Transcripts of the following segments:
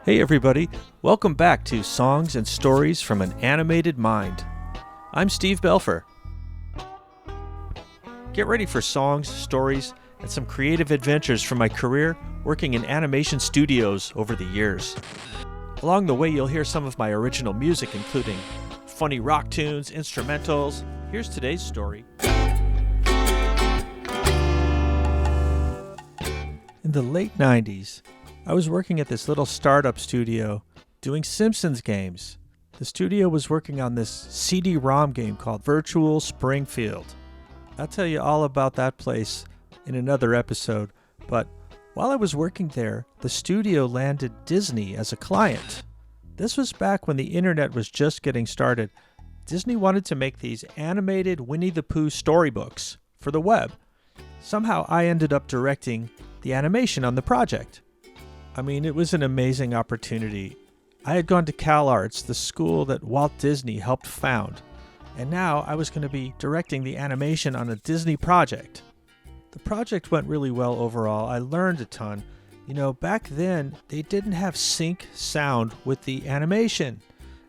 Hey everybody, welcome back to Songs and Stories from an Animated Mind. I'm Steve Belfer. Get ready for songs, stories, and some creative adventures from my career working in animation studios over the years. Along the way, you'll hear some of my original music, including funny rock tunes, instrumentals. Here's today's story. In the late 90s, I was working at this little startup studio doing Simpsons games. The studio was working on this CD-ROM game called Virtual Springfield. I'll tell you all about that place in another episode, but while I was working there, the studio landed Disney as a client. This was back when the internet was just getting started. Disney wanted to make these animated Winnie the Pooh storybooks for the web. Somehow I ended up directing the animation on the project. I mean, it was an amazing opportunity. I had gone to CalArts, the school that Walt Disney helped found, and now I was going to be directing the animation on a Disney project. The project went really well overall. I learned a ton. You know, back then, they didn't have sync sound with the animation.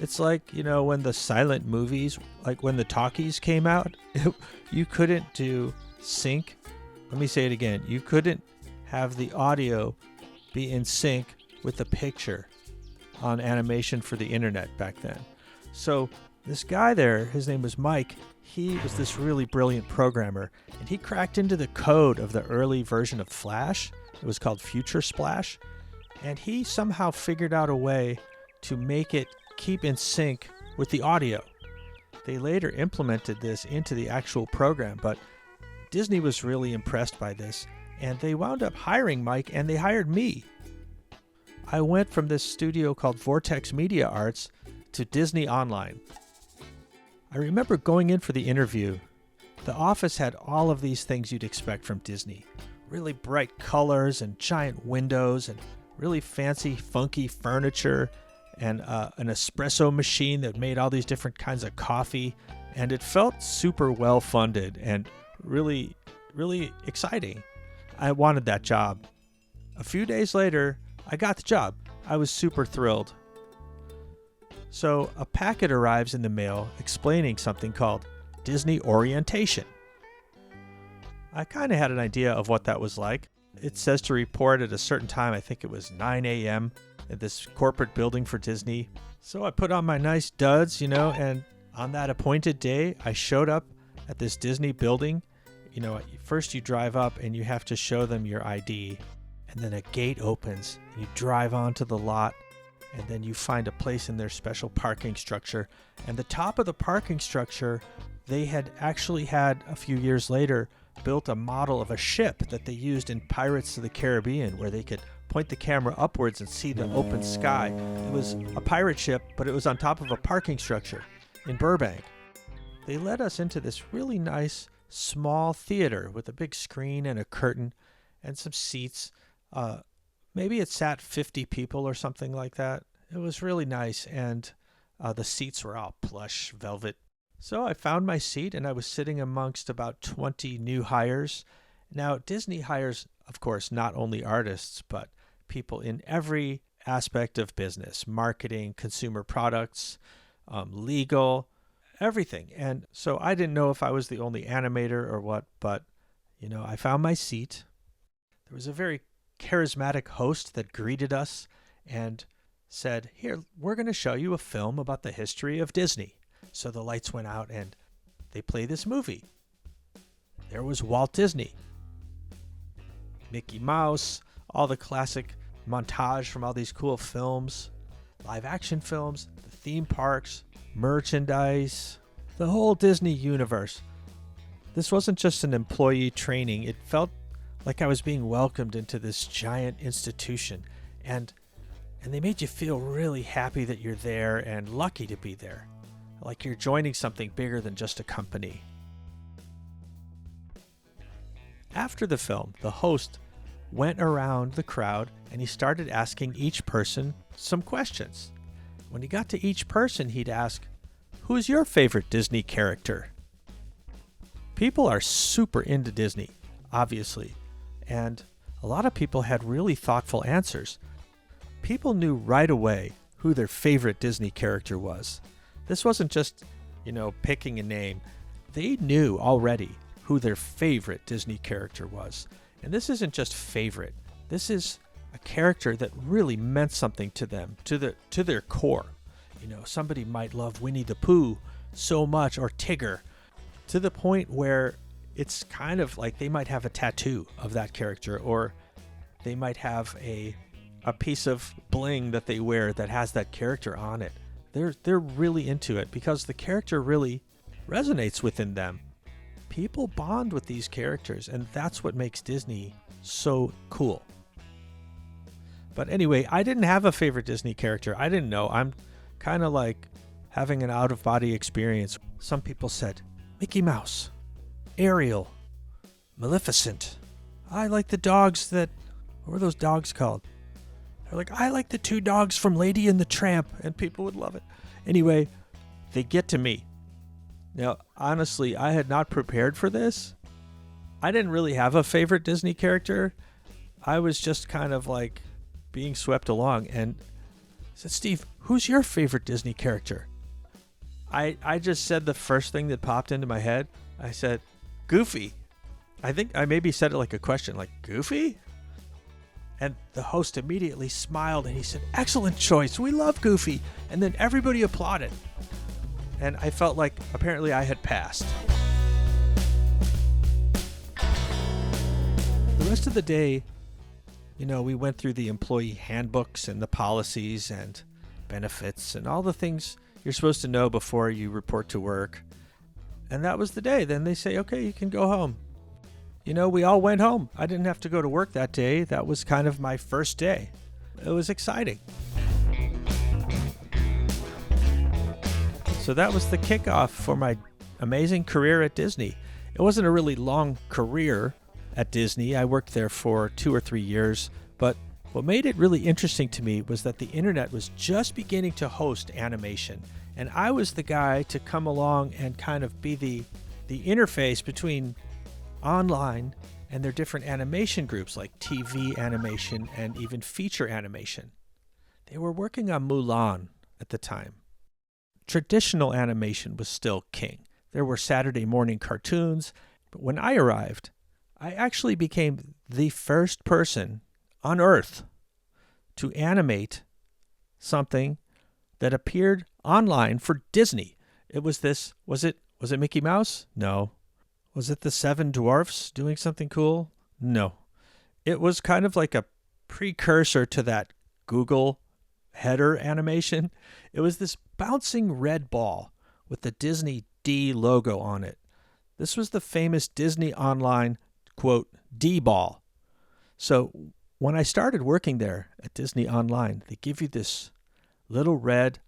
It's like, you know, when the silent movies, like when the talkies came out, you couldn't do sync. Let me say it again. You couldn't have the audio be in sync with the picture on animation for the internet back then. So this guy there, his name was Mike, he was this really brilliant programmer, and he cracked into the code of the early version of Flash. It was called Future Splash, and he somehow figured out a way to make it keep in sync with the audio. They later implemented this into the actual program, but Disney was really impressed by this, and they wound up hiring Mike, and they hired me. I went from this studio called Vortex Media Arts to Disney Online. I remember going in for the interview. The office had all of these things you'd expect from Disney. Really bright colors and giant windows and really fancy, funky furniture and an espresso machine that made all these different kinds of coffee. And it felt super well funded and really, really exciting. I wanted that job. A few days later, I got the job. I was super thrilled. So a packet arrives in the mail explaining something called Disney Orientation. I kind of had an idea of what that was like. It says to report at a certain time, I think it was 9 a.m. at this corporate building for Disney. So I put on my nice duds, and on that appointed day, I showed up at this Disney building. First you drive up and you have to show them your ID, and then a gate opens, you drive onto the lot, and then you find a place in their special parking structure. And the top of the parking structure, they had actually had, a few years later, built a model of a ship that they used in Pirates of the Caribbean, where they could point the camera upwards and see the open sky. It was a pirate ship, but it was on top of a parking structure in Burbank. They led us into this really nice small theater with a big screen and a curtain and some seats. Maybe it sat 50 people or something like that. It was really nice, and the seats were all plush velvet. So I found my seat, and I was sitting amongst about 20 new hires. Now, Disney hires, of course, not only artists, but people in every aspect of business: marketing, consumer products, legal, everything. And so I didn't know if I was the only animator or what, but, I found my seat. There was a very charismatic host that greeted us and said, "Here, we're going to show you a film about the history of Disney." So the lights went out and they played this movie. There was Walt Disney, Mickey Mouse, all the classic montage from all these cool films, live action films, the theme parks, merchandise, the whole Disney universe. This wasn't just an employee training. It felt like I was being welcomed into this giant institution, and they made you feel really happy that you're there and lucky to be there, like you're joining something bigger than just a company. After the film, the host went around the crowd and he started asking each person some questions. When he got to each person, he'd ask, "Who's your favorite Disney character?" People are super into Disney, obviously, and a lot of people had really thoughtful answers. people knew right away who their favorite Disney character was. This wasn't just, picking a name. They knew already who their favorite Disney character was. And this isn't just favorite. This is a character that really meant something to them, to their core. Somebody might love Winnie the Pooh so much, or Tigger, to the point where it's kind of like they might have a tattoo of that character, or they might have a piece of bling that they wear that has that character on it. They're really into it because the character really resonates within them. People bond with these characters, and that's what makes Disney so cool. But anyway, I didn't have a favorite Disney character. I didn't know. I'm kind of like having an out-of-body experience. Some people said, Mickey Mouse, Ariel, Maleficent. I like the dogs that... What were those dogs called? They're like, I like the 2 dogs from Lady and the Tramp, and people would love it. Anyway, they get to me. Now, honestly, I had not prepared for this. I didn't really have a favorite Disney character. I was just kind of like being swept along, and I said, Steve, who's your favorite Disney character? I just said the first thing that popped into my head. I said, Goofy. I think I maybe said it like a question, like, Goofy? And the host immediately smiled and he said, excellent choice. We love Goofy. And then everybody applauded. And I felt like apparently I had passed. The rest of the day, we went through the employee handbooks and the policies and benefits and all the things you're supposed to know before you report to work. And that was the day. Then they say, okay, you can go home. We all went home. I didn't have to go to work that day. That was kind of my first day. It was exciting. So that was the kickoff for my amazing career at Disney. It wasn't a really long career at Disney. I worked there for 2 or 3 years. But what made it really interesting to me was that the internet was just beginning to host animation. And I was the guy to come along and kind of be the interface between online and their different animation groups like TV animation and even feature animation. They were working on Mulan at the time. Traditional animation was still king. There were Saturday morning cartoons, but when I arrived, I actually became the first person on Earth to animate something that appeared online for Disney. It was this, was it Mickey Mouse? No. Was it the 7 Dwarfs doing something cool? No. It was kind of like a precursor to that Google header animation. It was this bouncing red ball with the Disney D logo on it. This was the famous Disney Online, quote, D ball. So when I started working there at Disney Online, they give you this little red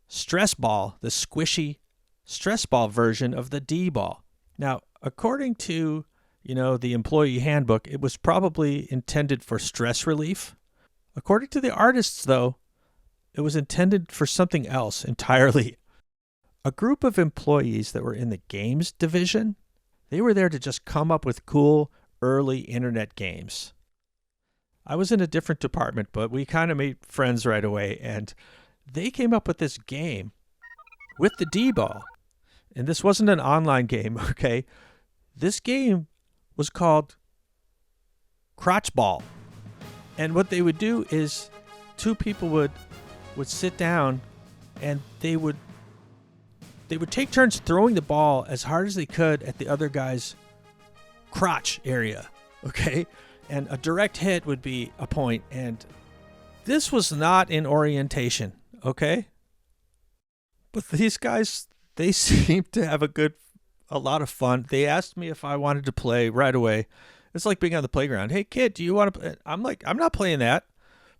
stress ball, the squishy stress ball version of the D ball. Now, according to, the employee handbook, it was probably intended for stress relief. According to the artists, though, it was intended for something else entirely. A group of employees that were in the games division, they were there to just come up with cool early internet games. I was in a different department, but we kind of made friends right away, and they came up with this game with the D-ball. And this wasn't an online game, okay? This game was called Crotch Ball. And what they would do is 2 people would sit down and they would take turns throwing the ball as hard as they could at the other guy's crotch area, okay? And a direct hit would be a point. And this was not in orientation, okay? But these guys, they seemed to have a lot of fun. They asked me if I wanted to play right away. It's like being on the playground. Hey, kid, do you want to play? I'm like, I'm not playing that.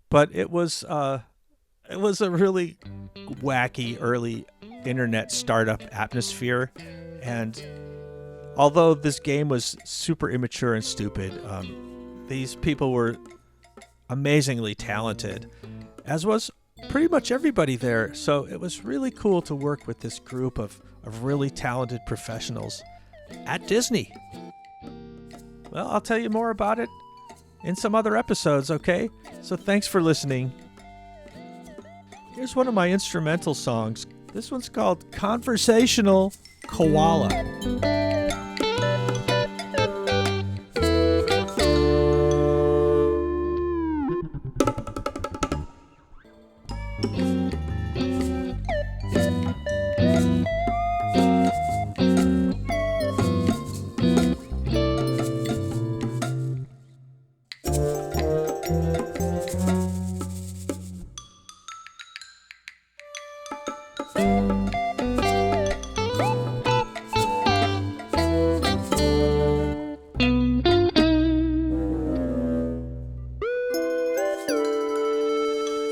But it was a really wacky early internet startup atmosphere. And although this game was super immature and stupid, these people were amazingly talented, as was pretty much everybody there. So it was really cool to work with this group of really talented professionals at Disney. Well, I'll tell you more about it in some other episodes, okay? So thanks for listening. Here's one of my instrumental songs. This one's called Conversational Koala.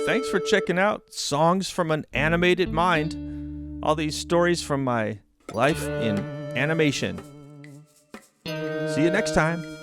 Thanks for checking out Songs from an Animated Mind. All these stories from my life in animation. See you next time.